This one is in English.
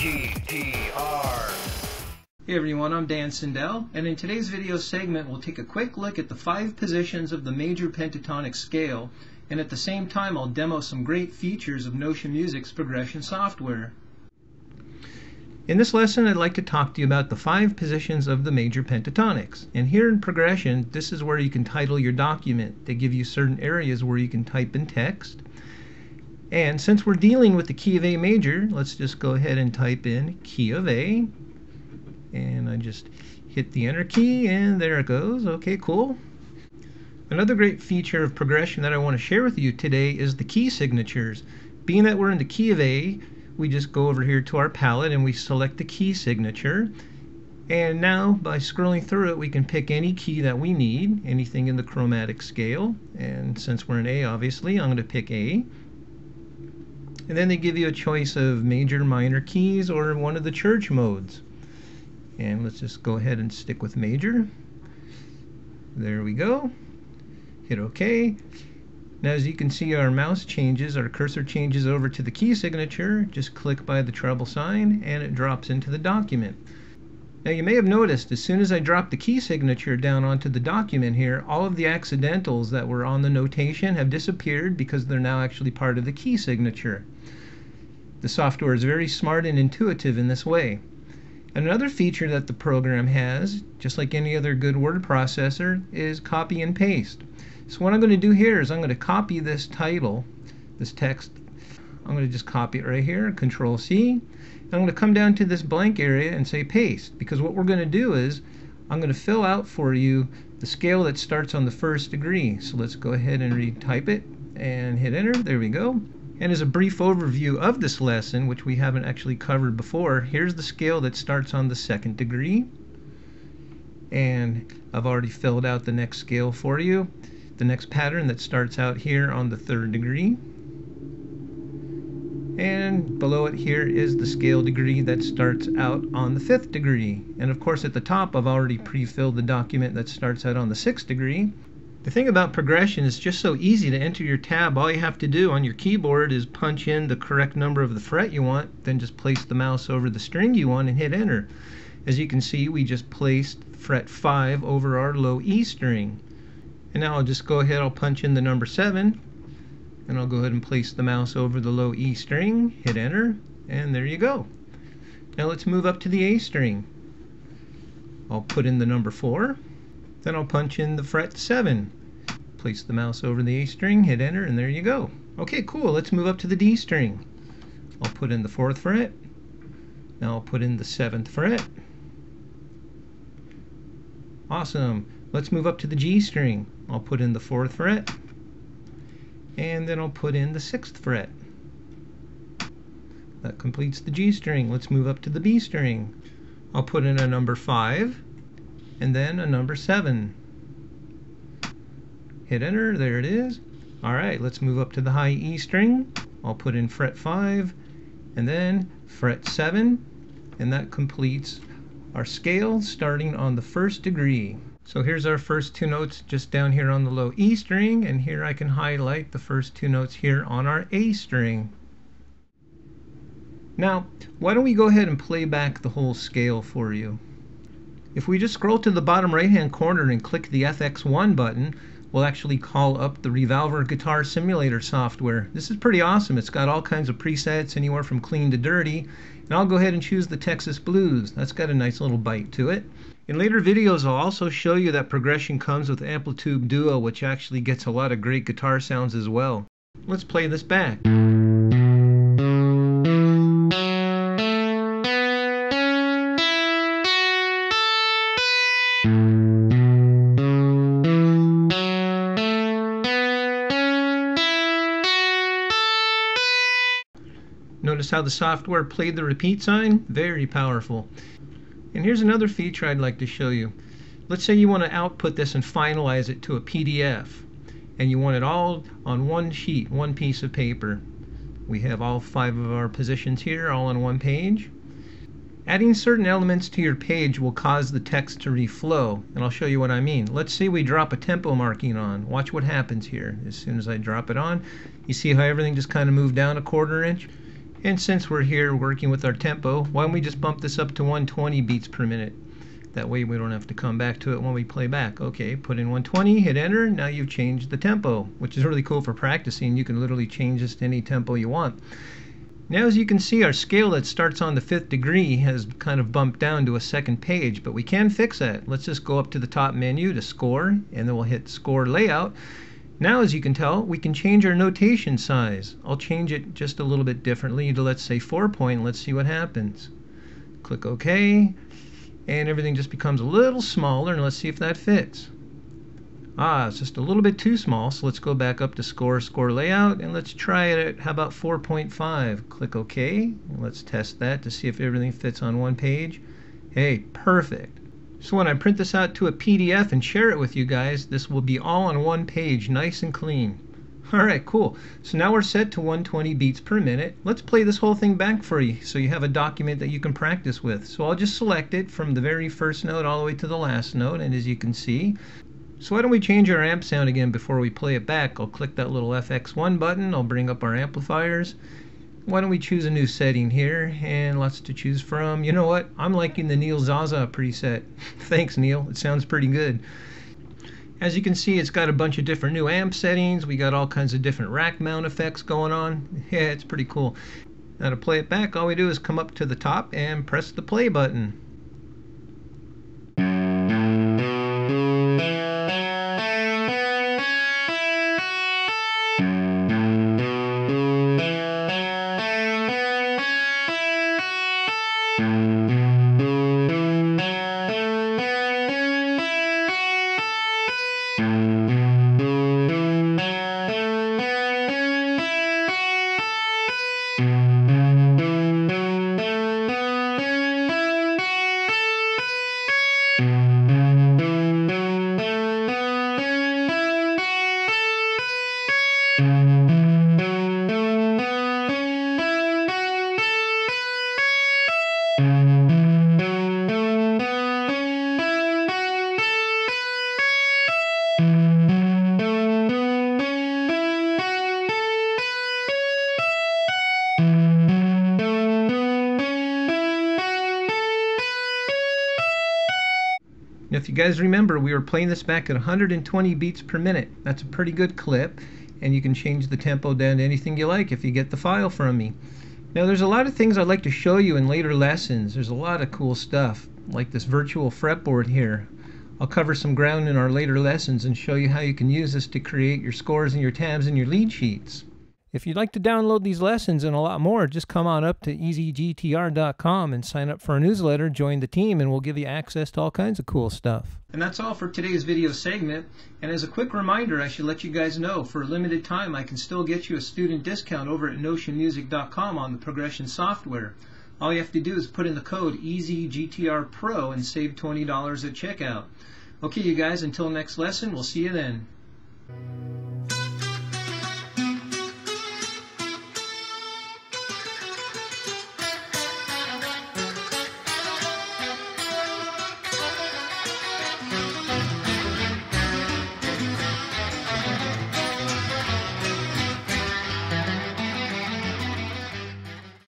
Hey everyone, I'm Sindel, and in today's video segment we'll take a quick look at the 5 positions of the major pentatonic scale, and at the same time I'll demo some great features of Notion Music's progression software. In this lesson I'd like to talk to you about the 5 positions of the major pentatonics. And here in progression, this is where you can title your document. They give you certain areas where you can type in text. And since we're dealing with the key of A major, let's just go ahead and type in key of A. And I just hit the enter key and there it goes. Okay, cool. Another great feature of progression that I want to share with you today is the key signatures. Being that we're in the key of A, we just go over here to our palette and we select the key signature. And now by scrolling through it, we can pick any key that we need, anything in the chromatic scale. And since we're in A, obviously, I'm going to pick A. And then they give you a choice of major, minor keys, or one of the church modes. And let's just go ahead and stick with major. There we go. Hit OK. Now as you can see, our mouse changes, our cursor changes over to the key signature. Just click by the treble sign and it drops into the document. Now you may have noticed as soon as I drop the key signature down onto the document here, all of the accidentals that were on the notation have disappeared because they're now actually part of the key signature. The software is very smart and intuitive in this way. Another feature that the program has, just like any other good word processor, is copy and paste. So what I'm going to do here is I'm going to copy this title, this text. I'm going to just copy it right here, Control C. And I'm going to come down to this blank area and say paste, because what we're going to do is I'm going to fill out for you the scale that starts on the 1st degree. So let's go ahead and retype it and hit enter. There we go. And as a brief overview of this lesson, which we haven't actually covered before, here's the scale that starts on the 2nd degree. And I've already filled out the next scale for you. The next pattern that starts out here on the 3rd degree. And below it here is the scale degree that starts out on the 5th degree. And of course at the top I've already pre-filled the document that starts out on the 6th degree. The thing about progression is just so easy to enter your tab. All you have to do on your keyboard is punch in the correct number of the fret you want, then just place the mouse over the string you want and hit enter. As you can see, we just placed fret 5 over our low E string. And now I'll just go ahead, I'll punch in the number 7, and I'll go ahead and place the mouse over the low E string, hit enter, and there you go. Now let's move up to the A string. I'll put in the number 4. Then I'll punch in the fret 7, place the mouse over the A string, hit enter, and there you go. Okay, cool. Let's move up to the D string. I'll put in the 4th fret. Now I'll put in the 7th fret. Awesome. Let's move up to the G string. I'll put in the 4th fret. And then I'll put in the 6th fret. That completes the G string. Let's move up to the B string. I'll put in a number 5. And then a number 7. Hit enter, there it is. Alright, let's move up to the high E string. I'll put in fret 5 and then fret 7, and that completes our scale starting on the 1st degree. So here's our first 2 notes just down here on the low E string, and here I can highlight the first 2 notes here on our A string. Now, why don't we go ahead and play back the whole scale for you. If we just scroll to the bottom right hand corner and click the FX1 button, we'll actually call up the Revolver Guitar Simulator software. This is pretty awesome. It's got all kinds of presets, anywhere from clean to dirty. And I'll go ahead and choose the Texas Blues. That's got a nice little bite to it. In later videos I'll also show you that progression comes with Amplitude Duo, which actually gets a lot of great guitar sounds as well. Let's play this back. Notice how the software played the repeat sign? Very powerful. And here's another feature I'd like to show you. Let's say you want to output this and finalize it to a PDF, and you want it all on one sheet, one piece of paper. We have all 5 of our positions here, all on one page. Adding certain elements to your page will cause the text to reflow, and I'll show you what I mean. Let's say we drop a tempo marking on. Watch what happens here. As soon as I drop it on, you see how everything just kind of moved down a 1/4 inch? And since we're here working with our tempo, why don't we just bump this up to 120 beats per minute? That way we don't have to come back to it when we play back. Okay, put in 120, hit enter, now you've changed the tempo, which is really cool for practicing. You can literally change this to any tempo you want. Now as you can see, our scale that starts on the 5th degree has kind of bumped down to a second page, but we can fix that. Let's just go up to the top menu to score, and then we'll hit score layout. Now as you can tell, we can change our notation size. I'll change it just a little bit differently to, let's say, 4 point. Let's see what happens. Click OK, and everything just becomes a little smaller, and let's see if that fits. It's just a little bit too small, so let's go back up to score layout, and let's try it at, how about 4.5? Click OK, and let's test that to see if everything fits on one page. Hey, perfect. So when I print this out to a PDF and share it with you guys, this will be all on one page, nice and clean. Alright, cool. So now we're set to 120 beats per minute. Let's play this whole thing back for you so you have a document that you can practice with. So I'll just select it from the very first note all the way to the last note, and as you can see, so why don't we change our amp sound again before we play it back. I'll click that little FX1 button, I'll bring up our amplifiers. Why don't we choose a new setting here, and lots to choose from. You know what, I'm liking the Neil Zaza preset. Thanks Neil, it sounds pretty good. As you can see, it's got a bunch of different new amp settings. We got all kinds of different rack mount effects going on. Yeah, it's pretty cool. Now to play it back, all we do is come up to the top and press the play button. Now if you guys remember, we were playing this back at 120 beats per minute. That's a pretty good clip, and you can change the tempo down to anything you like if you get the file from me. Now there's a lot of things I'd like to show you in later lessons. There's a lot of cool stuff, like this virtual fretboard here. I'll cover some ground in our later lessons and show you how you can use this to create your scores and your tabs and your lead sheets. If you'd like to download these lessons and a lot more, just come on up to easygtr.com and sign up for our newsletter, join the team, and we'll give you access to all kinds of cool stuff. And that's all for today's video segment. And as a quick reminder, I should let you guys know, for a limited time, I can still get you a student discount over at notionmusic.com on the progression software. All you have to do is put in the code EasyGTRPro and save $20 at checkout. Okay, you guys, until next lesson, we'll see you then.